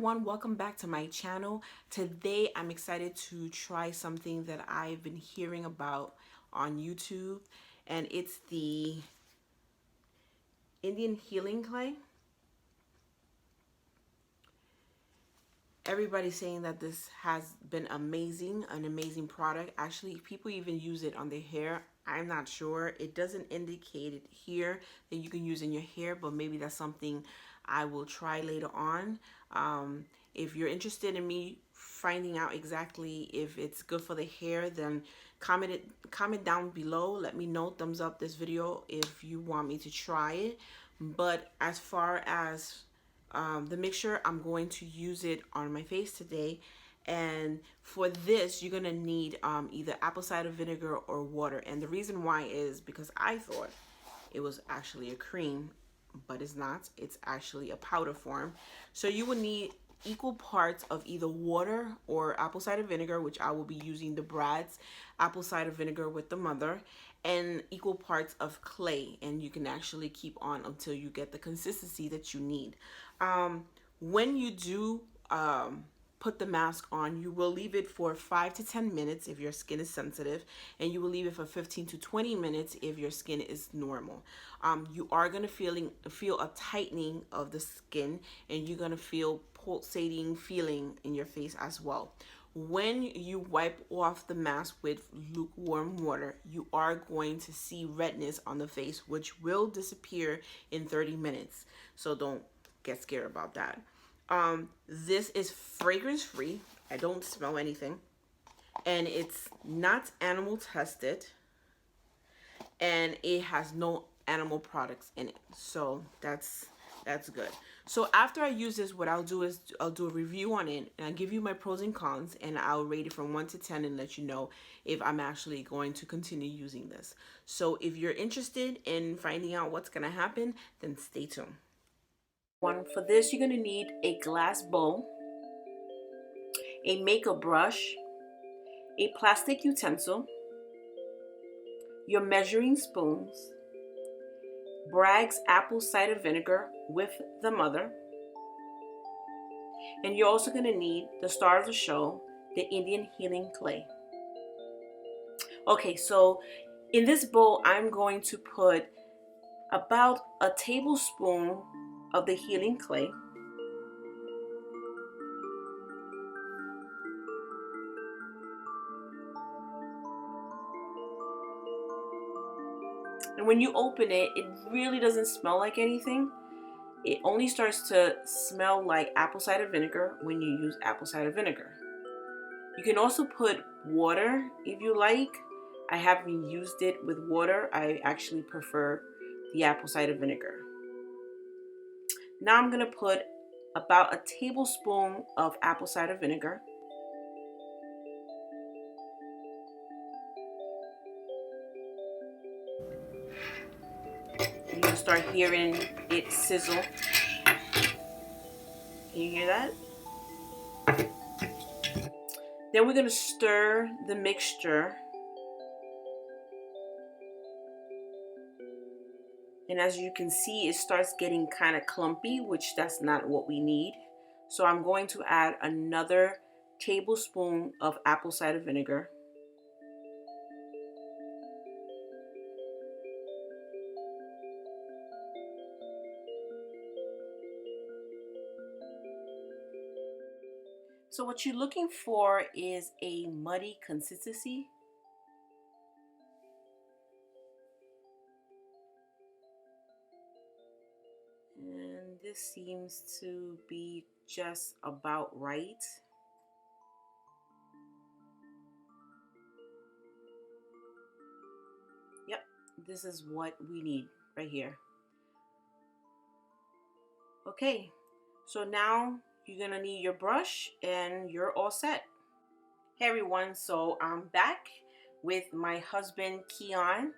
everyone, welcome back to my channel. Today I'm excited to try something that I've been hearing about on YouTube, and it's the Indian healing clay. Everybody's saying that this has been amazing, an amazing product. Actually, people even use it on their hair. I'm not sure. It doesn't indicate it here that you can use in your hair, but maybe that's something I will try later on. If you're interested in me finding out exactly if it's good for the hair, then comment down below. Let me know, thumbs up this video if you want me to try it. But as far as the mixture, I'm going to use it on my face today, and for this you're gonna need either apple cider vinegar or water. And the reason why is because I thought it was actually a cream, but it's not. It's actually a powder form. So you will need equal parts of either water or apple cider vinegar, which I will be using the Brad's apple cider vinegar with the mother, and equal parts of clay. And you can actually keep on until you get the consistency that you need. When you do put the mask on, you will leave it for 5 to 10 minutes if your skin is sensitive, and you will leave it for 15 to 20 minutes if your skin is normal. You are going to feel a tightening of the skin, and you're going to feel pulsating feeling in your face as well. When you wipe off the mask with lukewarm water, you are going to see redness on the face, which will disappear in 30 minutes. So don't get scared about that. This is fragrance free. I don't smell anything, and it's not animal tested, and it has no animal products in it, so that's good. So after I use this, what I'll do is I'll do a review on it, and I'll give you my pros and cons, and I'll rate it from 1 to 10 and let you know if I'm actually going to continue using this. So if you're interested in finding out what's going to happen, then stay tuned. For this, you're going to need a glass bowl, a makeup brush, a plastic utensil, your measuring spoons, Bragg's apple cider vinegar with the mother, and you're also going to need the star of the show, the Indian healing clay. Okay, so in this bowl, I'm going to put about a tablespoon of the healing clay, and when you open it, it really doesn't smell like anything. It only starts to smell like apple cider vinegar when you use apple cider vinegar. You can also put water if you like. I haven't used it with water. I actually prefer the apple cider vinegar. Now I'm going to put about a tablespoon of apple cider vinegar. You can start hearing it sizzle. Can you hear that? Then we're going to stir the mixture. And as you can see, it starts getting kind of clumpy, which that's not what we need. So I'm going to add another tablespoon of apple cider vinegar. So what you're looking for is a muddy consistency. And this seems to be just about right. Yep, this is what we need right here. Okay, so now you're gonna need your brush and you're all set. Hey everyone, so I'm back with my husband Keon,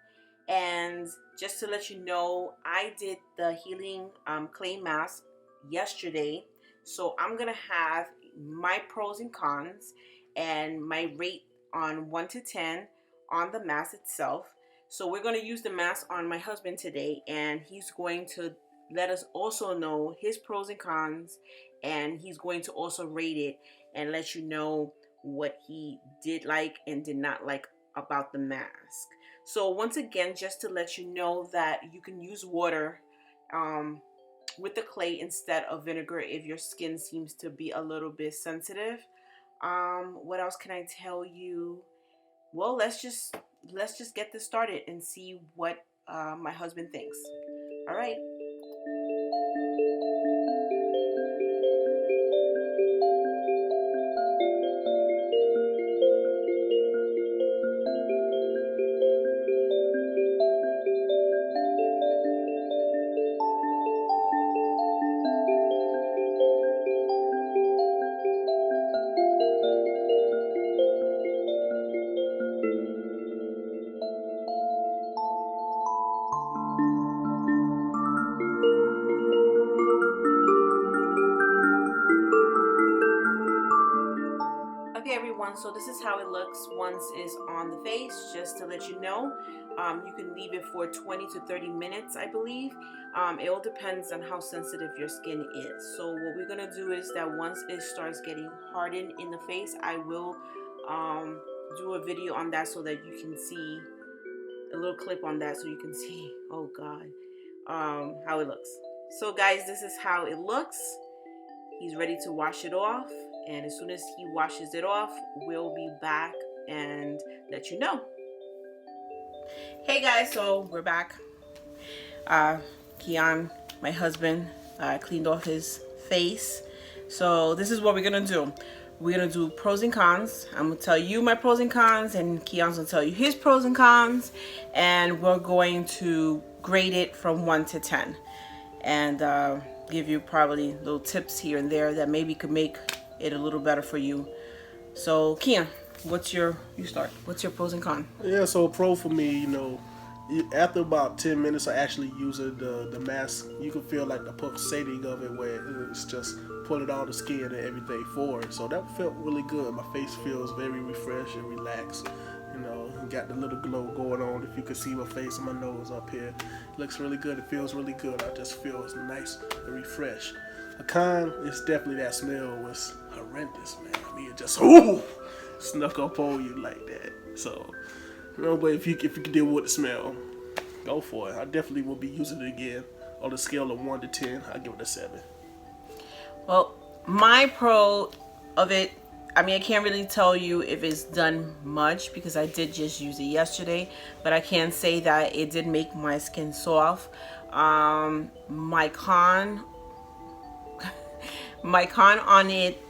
and just to let you know, I did the healing clay mask yesterday, so I'm gonna have my pros and cons and my rate on 1 to 10 on the mask itself. So we're going to use the mask on my husband today, and he's going to let us also know his pros and cons, and he's going to also rate it and let you know what he did like and did not like about the mask. So once again, just to let you know that you can use water with the clay instead of vinegar if your skin seems to be a little bit sensitive. What else can I tell you? Well, let's just get this started and see what my husband thinks. All right. Okay, everyone, so this is how it looks once it's on the face. Just to let you know, you can leave it for 20 to 30 minutes, I believe. It all depends on how sensitive your skin is. So what we're gonna do is that once it starts getting hardened in the face, I will do a video on that so that you can see a little clip on that, so you can see, oh God, how it looks. So guys, this is how it looks. He's ready to wash it off, and as soon as he washes it off, we'll be back and let you know. Hey guys, so we're back. Keon, my husband, cleaned off his face. So this is what we're gonna do. We're gonna do pros and cons. I'm gonna tell you my pros and cons, and Keon's gonna tell you his pros and cons, and we're going to grade it from 1 to 10, and give you probably little tips here and there that maybe could make it a little better for you. So Keon, what's your pros and cons? Yeah, so pro for me, after about 10 minutes of actually using the mask, you can feel like the pulsating of it, where it's just pulling all the skin and everything forward. So that felt really good. My face feels very refreshed and relaxed. Got the little glow going on. If you can see my face and my nose up here, it looks really good. It feels really good. I just feel it's nice and refreshed. A con is definitely that smell was horrendous, man. I mean, it just snuck up on you like that. So, but if you can deal with the smell, go for it. I definitely will be using it again. On the scale of 1 to 10, I give it a 7. Well, my pro of it, I mean, I can't really tell you if it's done much because I did just use it yesterday, but I can say that it did make my skin soft. My con on it,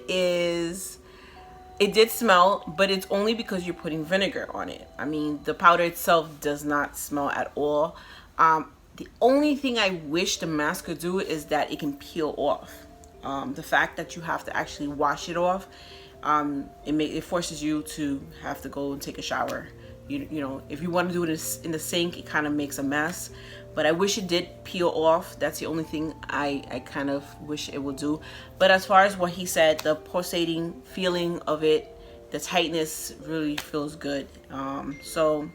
is it did smell, but it's only because you're putting vinegar on it. I mean, the powder itself does not smell at all. The only thing I wish the mask could do is that it can peel off. The fact that you have to actually wash it off, it forces you to have to go and take a shower. You know, if you want to do it in the sink, it kind of makes a mess. But I wish it did peel off. That's the only thing I kind of wish it would do. But as far as what he said, the pulsating feeling of it, the tightness really feels good. So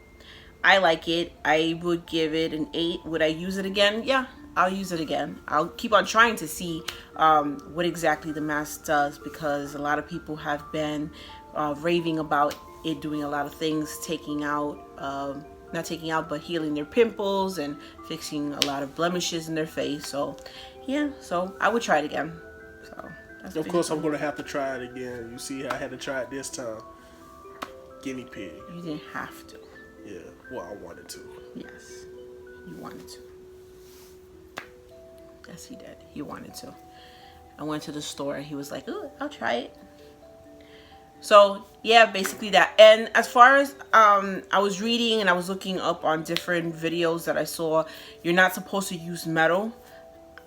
I like it. I would give it an 8. Would I use it again? Yeah, I'll use it again. I'll keep on trying to see what exactly the mask does, because a lot of people have been raving about it doing a lot of things, not taking out, but healing their pimples and fixing a lot of blemishes in their face. So yeah, so I would try it again. So that's of course, I'm going to have to try it again. You see, I had to try it this time. Guinea pig. You didn't have to. Yeah, well, I wanted to. Yes, you wanted to. Yes, he did. He wanted to. I went to the store and he was like, "Ooh, I'll try it." So yeah, basically that. And as far as I was reading and I was looking up on different videos that I saw, you're not supposed to use metal.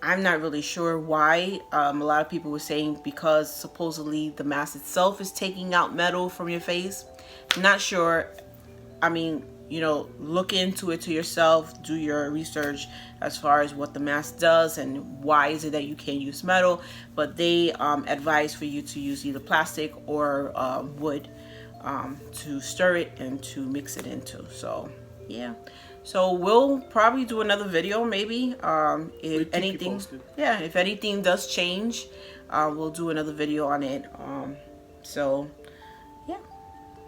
I'm not really sure why. A lot of people were saying because supposedly the mask itself is taking out metal from your face. I'm not sure. I mean, look into it to yourself, do your research as far as what the mask does and why is it that you can't use metal. But they advise for you to use either plastic or wood. to stir it and to mix it into. So yeah, so we'll probably do another video maybe, if anything, yeah, if anything does change, we'll do another video on it. So yeah,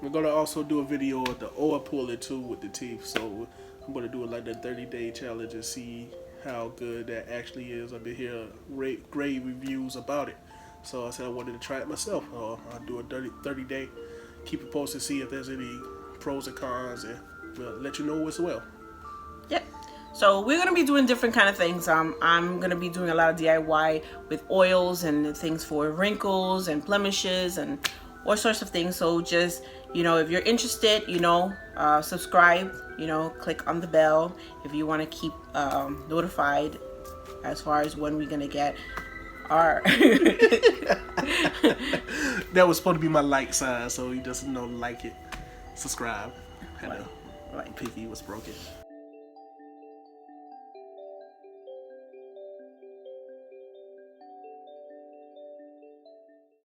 we're gonna also do a video of the oil puller too with the teeth. So I'm gonna do it like the 30-day challenge and see how good that actually is. I've been hearing great reviews about it, so I said I wanted to try it myself. I'll do a 30-day, keep it posted, see if there's any pros and cons, and we'll let you know as well. Yep. So we're gonna be doing different kind of things. I'm gonna be doing a lot of DIY with oils and things for wrinkles and blemishes and all sorts of things. So just, you know, if you're interested, you know, subscribe, you know, click on the bell if you want to keep notified as far as when we're gonna get our that was supposed to be my like sign, so he doesn't know, like it, subscribe. Had a like pinky was broken.